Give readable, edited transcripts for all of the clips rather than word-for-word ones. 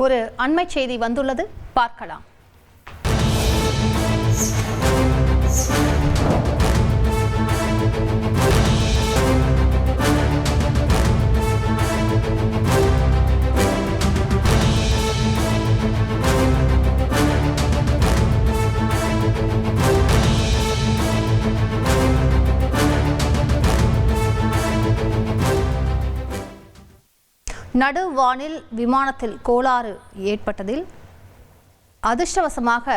ஒரு அண்மை செய்தி வந்துள்ளது, பார்க்கலாம். நடுவானில் விமானத்தில் கோளாறு ஏற்பட்டதில் அதிர்ஷ்டவசமாக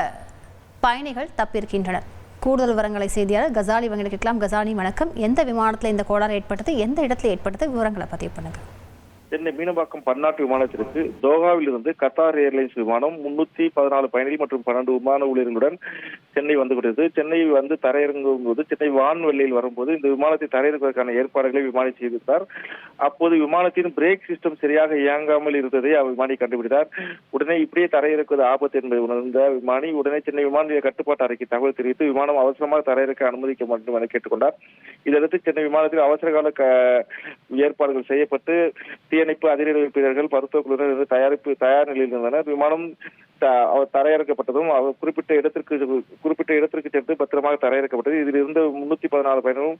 பயணிகள் தப்பியிருக்கின்றனர். கூடுதல் விவரங்களை செய்தியாளர் கசாலி வங்கிட்டு கேட்கலாம். கசாலி வணக்கம். எந்த விமானத்தில் இந்த கோளாறு ஏற்பட்டது, எந்த இடத்துல ஏற்பட்டது, விவரங்களை பதிவு பண்ணுங்க. சென்னை மீனம்பாக்கம் பன்னாட்டு விமானத்திற்கு தோஹாவில் இருந்து கத்தார் ஏர்லைன்ஸ் விமானம் 314 பயணிகள் மற்றும் 12 விமான ஊழியர்களுடன் சென்னை வந்து கொண்டது. சென்னை வந்து தரையிறங்கும் போது சென்னை வான்வெளியில் வரும்போது இந்த விமானத்தை தரையிறங்குவதற்கான ஏற்பாடுகளை விமானி செய்திருந்தார். அப்போது விமானத்தின் பிரேக் சிஸ்டம் சரியாக இயங்காமல் இருந்ததை விமானி கண்டுபிடித்தார். உடனே இப்படியே தரையிறக்குவது ஆபத்து என்பதை உணர்ந்த விமானி உடனே சென்னை விமான நிலைய கட்டுப்பாட்டு அறைக்கு தகவல் தெரிவித்து விமானம் அவசரமாக தரையிறக்க அனுமதிக்க வேண்டும் என கேட்டுக்கொண்டார். இதையடுத்து சென்னை விமானத்தில் அவசரகால ஏற்பாடுகள் செய்யப்பட்டு தீயணைப்பு, அதிரடி வீரர்கள், மருத்துவ குழுவினர் தயார் நிலையில் இருந்தனர். விமானம் தரையிறக்கப்பட்டதும் குறிப்பிட்ட இடத்திற்கு சென்று பத்திரமாக தரையிறக்கப்பட்டது. இதில் இருந்த 314 பயணிகளும்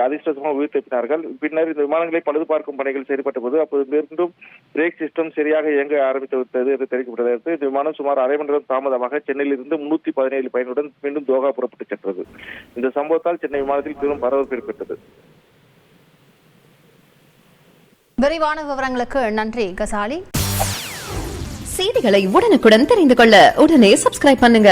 அதிர்ஷ்டமாக உயிர் தப்பினார்கள். பின்னர் இந்த விமானங்களை பழுது பார்க்கும் பணிகள் செயல்பட்ட போது அப்போது மீண்டும் பிரேக் சிஸ்டம் சரியாக இயங்க ஆரம்பித்து விட்டது என்று தெரிவிக்கப்பட்டதற்கு இந்த விமானம் சுமார் அரை மணி நேரம் தாமதமாக சென்னையில் இருந்து 317 பயணிகளுடன் மீண்டும் தோஹா புறப்பட்டு சென்றது. இந்த சம்பவத்தால் சென்னை விமானத்தில் பெரும் பரபரப்பு ஏற்பட்டது. விரிவான விவரங்களுக்கு நன்றி கசாலி. செய்திகளை உடனுக்குடன் தெரிந்து கொள்ள உடனே சப்ஸ்கிரைப் பண்ணுங்க.